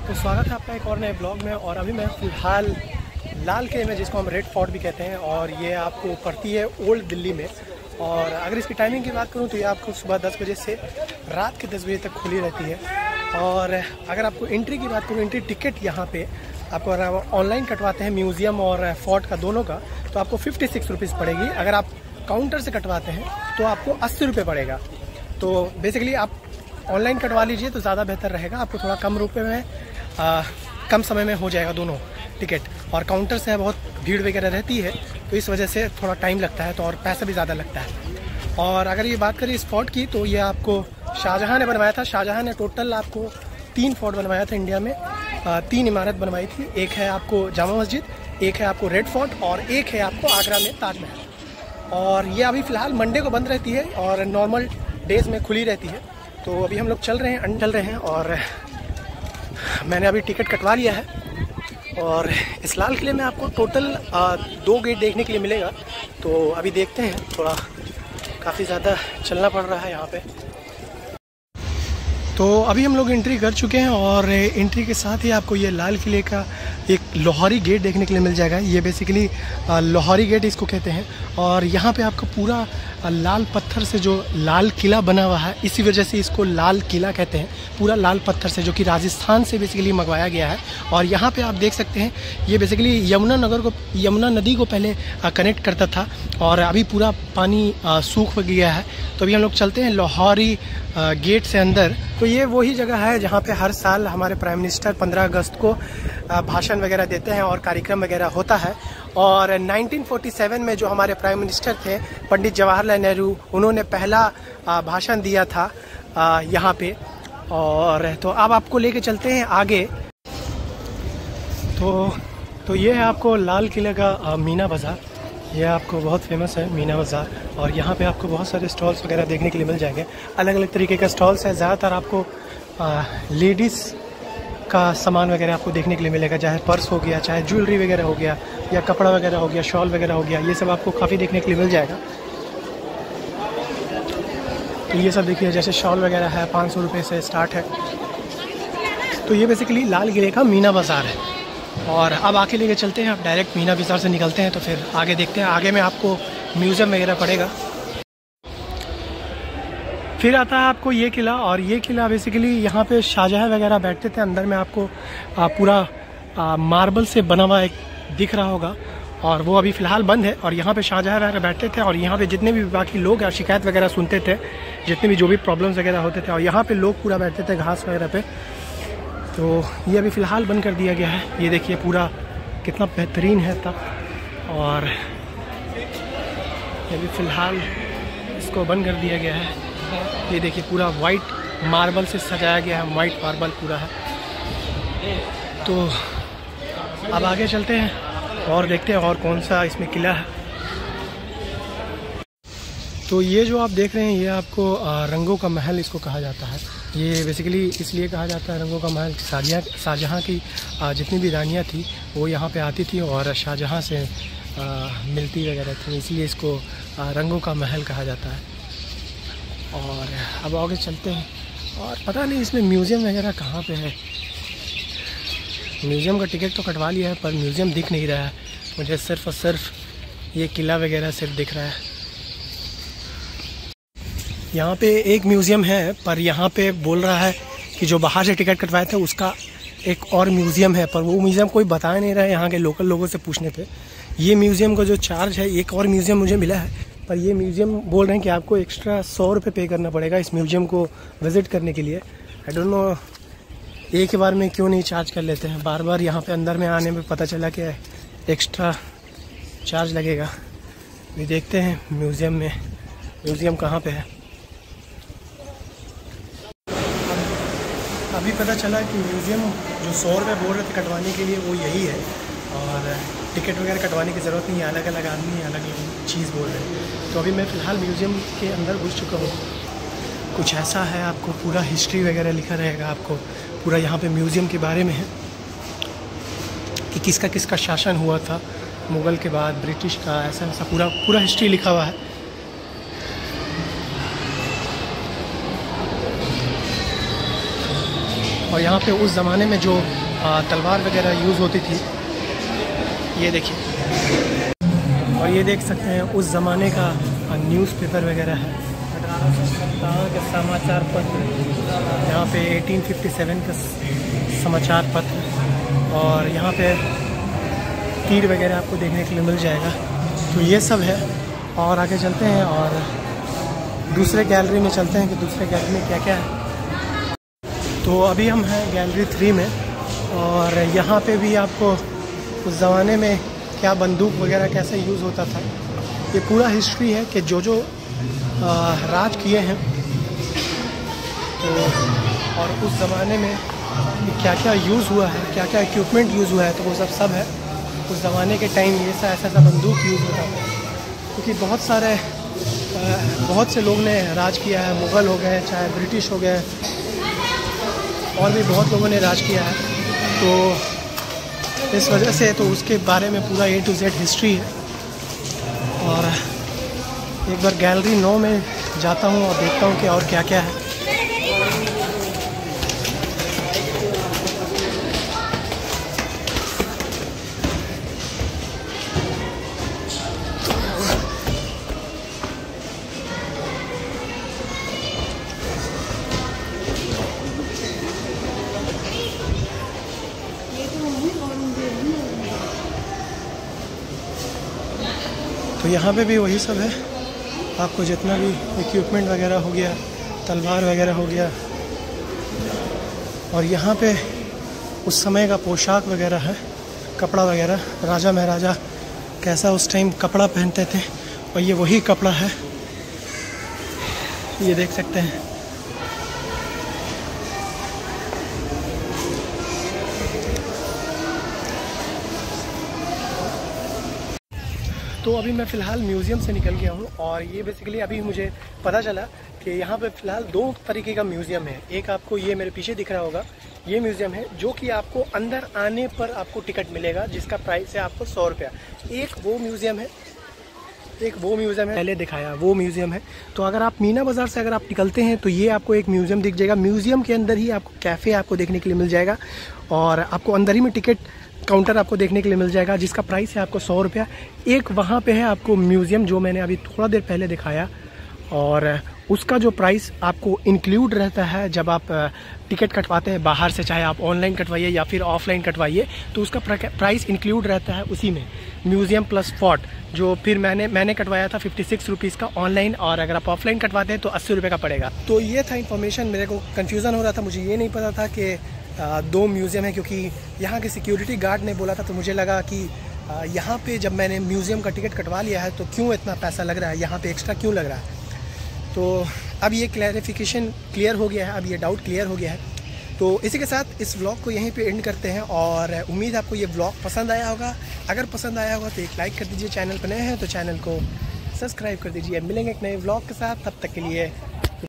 तो स्वागत है आपका एक और नए ब्लॉग में। और अभी मैं फ़िलहाल लाल किले में, जिसको हम रेड फोर्ट भी कहते हैं, और ये आपको पड़ती है ओल्ड दिल्ली में। और अगर इसकी टाइमिंग की बात करूँ तो ये आपको सुबह 10 बजे से रात के 10 बजे तक खुली रहती है। और अगर आपको एंट्री की बात करूँ, एंट्री टिकट यहाँ पे आपको अगर ऑनलाइन कटवाते हैं म्यूज़ियम और फोर्ट का दोनों का, तो आपको 56 रुपीज़ पड़ेगी। अगर आप काउंटर से कटवाते हैं तो आपको 80 रुपये पड़ेगा। तो बेसिकली आप ऑनलाइन कटवा लीजिए तो ज़्यादा बेहतर रहेगा, आपको थोड़ा कम रुपए में कम समय में हो जाएगा दोनों टिकट। और काउंटर से बहुत भीड़ वगैरह रहती है तो इस वजह से थोड़ा टाइम लगता है, तो और पैसा भी ज़्यादा लगता है। और अगर ये बात करें इस फोर्ट की, तो ये आपको शाहजहाँ ने बनवाया था। शाहजहाँ ने टोटल आपको 3 फोर्ट बनवाया था इंडिया में, 3 इमारत बनवाई थी। एक है आपको जामा मस्जिद, एक है आपको रेड फोर्ट और एक है आपको आगरा में ताजमहल। और ये अभी फ़िलहाल मंडे को बंद रहती है और नॉर्मल डेज़ में खुली रहती है। तो अभी हम लोग चल रहे हैं और मैंने अभी टिकट कटवा लिया है। और इस लाल किले में आपको टोटल 2 गेट देखने के लिए मिलेगा। तो अभी देखते हैं, थोड़ा काफ़ी ज़्यादा चलना पड़ रहा है यहाँ पे। तो अभी हम लोग एंट्री कर चुके हैं और एंट्री के साथ ही आपको ये लाल किले का एक लाहौरी गेट देखने के लिए मिल जाएगा। ये बेसिकली लाहौरी गेट इसको कहते हैं। और यहाँ पे आपका पूरा लाल पत्थर से जो लाल किला बना हुआ है, इसी वजह से इसको लाल किला कहते हैं। पूरा लाल पत्थर से, जो कि राजस्थान से बेसिकली मंगवाया गया है। और यहाँ पे आप देख सकते हैं, ये बेसिकली यमुना नदी को पहले कनेक्ट करता था और अभी पूरा पानी सूख गया है। तो अभी हम लोग चलते हैं लाहौरी गेट से अंदर। तो ये वही जगह है जहाँ पे हर साल हमारे प्राइम मिनिस्टर 15 अगस्त को भाषण वगैरह देते हैं और कार्यक्रम वगैरह होता है। और 1947 में जो हमारे प्राइम मिनिस्टर थे पंडित जवाहरलाल नेहरू, उन्होंने पहला भाषण दिया था यहाँ पे। और तो अब आपको लेके चलते हैं आगे। तो ये है आपको लाल किले का मीना बाज़ार। ये आपको बहुत फेमस है मीना बाज़ार। और यहाँ पे आपको बहुत सारे स्टॉल्स वगैरह देखने के लिए मिल जाएंगे। अलग अलग तरीके के स्टॉल्स हैं। ज़्यादातर आपको लेडीज़ का सामान वगैरह आपको देखने के लिए मिलेगा, चाहे पर्स हो गया, चाहे ज्वेलरी वगैरह हो गया, या कपड़ा वगैरह हो गया, शॉल वगैरह हो गया, ये सब आपको काफ़ी देखने के लिए मिल जाएगा। तो ये सब देखिए, जैसे शॉल वगैरह है 500 रुपये से स्टार्ट है। तो ये बेसिकली लाल किले का मीना बाज़ार है। और अब आके लेके चलते हैं, आप डायरेक्ट मीना बाज़ार से निकलते हैं। तो फिर आगे देखते हैं, आगे में आपको म्यूज़ियम वगैरह पड़ेगा। फिर आता है आपको ये किला। और ये किला बेसिकली यहाँ पे शाहजहाँ वगैरह बैठते थे। अंदर में आपको पूरा मार्बल से बना हुआ एक दिख रहा होगा, और वो अभी फ़िलहाल बंद है। और यहाँ पे शाहजहाँ वगैरह बैठते थे और यहाँ पे जितने भी बाकी लोग शिकायत वगैरह सुनते थे, जितने भी जो भी प्रॉब्लम्स वगैरह होते थे, और यहाँ पे लोग पूरा बैठते थे घास वगैरह पे। तो ये अभी फ़िलहाल बंद कर दिया गया है। ये देखिए पूरा कितना बेहतरीन है तब। और ये अभी फ़िलहाल इसको बंद कर दिया गया है। ये देखिए पूरा वाइट मार्बल से सजाया गया है, वाइट मार्बल पूरा है। तो अब आगे चलते हैं और देखते हैं और कौन सा इसमें किला है। तो ये जो आप देख रहे हैं, ये आपको रंगों का महल इसको कहा जाता है। ये बेसिकली इसलिए कहा जाता है रंगों का महल, शाहजहाँ की जितनी भी रानियाँ थी वो यहाँ पे आती थी और शाहजहाँ से मिलती वगैरह थी, इसलिए इसको रंगों का महल कहा जाता है। और अब आगे चलते हैं। और पता नहीं इसमें म्यूज़ियम वगैरह कहाँ पे है। म्यूज़ियम का टिकट तो कटवा लिया है पर म्यूज़ियम दिख नहीं रहा है मुझे। सिर्फ और सिर्फ ये किला वगैरह सिर्फ दिख रहा है। यहाँ पे एक म्यूज़ियम है, पर यहाँ पे बोल रहा है कि जो बाहर से टिकट कटवाए थे उसका एक और म्यूज़ियम है, पर वो म्यूज़ियम कोई बता नहीं रहा है यहाँ के लोकल लोगों से पूछने पे। ये म्यूज़ियम का जो चार्ज है, एक और म्यूज़ियम मुझे मिला है, पर ये म्यूज़ियम बोल रहे हैं कि आपको एक्स्ट्रा 100 रुपये पे करना पड़ेगा इस म्यूज़ियम को विज़िट करने के लिए। आई डोंट नो एक ही बार में क्यों नहीं चार्ज कर लेते हैं। बार बार यहाँ पे अंदर में आने में पता चला कि एक्स्ट्रा चार्ज लगेगा। ये देखते हैं म्यूज़ियम में, म्यूज़ियम कहाँ पे है। अभी पता चला कि म्यूज़ियम जो 100 रुपये बोल रहे थे कटवाने के लिए, वो यही है। और टिकट वगैरह कटवाने की ज़रूरत नहीं है, अलग अलग आदमी अलग अलग चीज़ बोल रहे हैं। तो अभी मैं फ़िलहाल म्यूज़ियम के अंदर घुस चुका हूँ। कुछ ऐसा है, आपको पूरा हिस्ट्री वगैरह लिखा रहेगा, आपको पूरा यहाँ पे म्यूज़ियम के बारे में है कि किसका किसका शासन हुआ था मुग़ल के बाद, ब्रिटिश का, ऐसा ऐसा पूरा हिस्ट्री लिखा हुआ है। और यहाँ पे उस ज़माने में जो तलवार वगैरह यूज़ होती थी, ये देखिए। और ये देख सकते हैं उस ज़माने का न्यूज़पेपर वगैरह है, 1817 के समाचार पत्र, यहाँ पे 1857 का समाचार पत्र, और यहाँ पे तीर वगैरह आपको देखने के लिए मिल जाएगा। तो ये सब है। और आगे चलते हैं और दूसरे गैलरी में चलते हैं कि दूसरे गैलरी में क्या क्या है। तो अभी हम हैं गैलरी 3 में, और यहाँ पे भी आपको उस ज़माने में क्या बंदूक वगैरह कैसे यूज़ होता था, ये पूरा हिस्ट्री है कि जो राज किए हैं, तो और उस ज़माने में क्या क्या यूज़ हुआ है, क्या क्या इक्विपमेंट यूज़ हुआ है, तो वो सब है। उस ज़माने के टाइम ये ऐसा बंदूक यूज़ होता था, क्योंकि बहुत से लोग ने राज किया है, मुग़ल हो गए, चाहे ब्रिटिश हो गए, और भी बहुत लोगों ने राज किया है। तो इस वजह से तो उसके बारे में पूरा A to Z हिस्ट्री है। और एक बार गैलरी 9 में जाता हूँ और देखता हूँ कि और क्या क्या है। तो यहाँ पे भी वही सब है, आपको जितना भी इक्विपमेंट वगैरह हो गया, तलवार वगैरह हो गया, और यहाँ पे उस समय का पोशाक वगैरह है, कपड़ा वगैरह, राजा महाराजा कैसा उस टाइम कपड़ा पहनते थे, और ये वही कपड़ा है, ये देख सकते हैं। तो अभी मैं फ़िलहाल म्यूज़ियम से निकल गया हूँ, और ये बेसिकली अभी मुझे पता चला कि यहाँ पे फ़िलहाल 2 तरीके का म्यूज़ियम है। एक आपको ये मेरे पीछे दिख रहा होगा, ये म्यूज़ियम है जो कि आपको अंदर आने पर आपको टिकट मिलेगा, जिसका प्राइस है आपको 100 रुपया। एक वो म्यूज़ियम है, पहले दिखाया वो म्यूज़ियम है। तो अगर आप मीना बाज़ार से अगर आप निकलते हैं तो ये आपको एक म्यूज़ियम दिख जाएगा। म्यूज़ियम के अंदर ही आपको कैफ़े आपको देखने के लिए मिल जाएगा, और आपको अंदर ही में टिकट काउंटर आपको देखने के लिए मिल जाएगा, जिसका प्राइस है आपको 100 रुपया। एक वहाँ पे है आपको म्यूज़ियम जो मैंने अभी थोड़ा देर पहले दिखाया, और उसका जो प्राइस आपको इंक्लूड रहता है जब आप टिकट कटवाते हैं बाहर से, चाहे आप ऑनलाइन कटवाइए या फिर ऑफलाइन कटवाइए, तो उसका प्राइस इंक्लूड रहता है उसी में, म्यूज़ियम प्लस फोर्ट। जो फिर मैंने कटवाया था 56 रुपीज़ का ऑनलाइन, और अगर आप ऑफलाइन कटवाते हैं तो 80 रुपये का पड़ेगा। तो ये था इन्फॉर्मेशन। मेरे को कन्फ्यूज़न हो रहा था, मुझे ये नहीं पता था कि 2 म्यूज़ियम है, क्योंकि यहाँ के सिक्योरिटी गार्ड ने बोला था, तो मुझे लगा कि यहाँ पे जब मैंने म्यूज़ियम का टिकट कटवा लिया है तो क्यों इतना पैसा लग रहा है, यहाँ पे एक्स्ट्रा क्यों लग रहा है। तो अब ये क्लैरिफिकेशन क्लियर हो गया है, अब ये डाउट क्लियर हो गया है। तो इसी के साथ इस व्लॉग को यहीं पे एंड करते हैं, और उम्मीद आपको ये व्लॉग पसंद आया होगा। अगर पसंद आया होगा तो एक लाइक कर दीजिए, चैनल पर नए हैं तो चैनल को सब्सक्राइब कर दीजिए। मिलेंगे एक नए व्लॉग के साथ, तब तक के लिए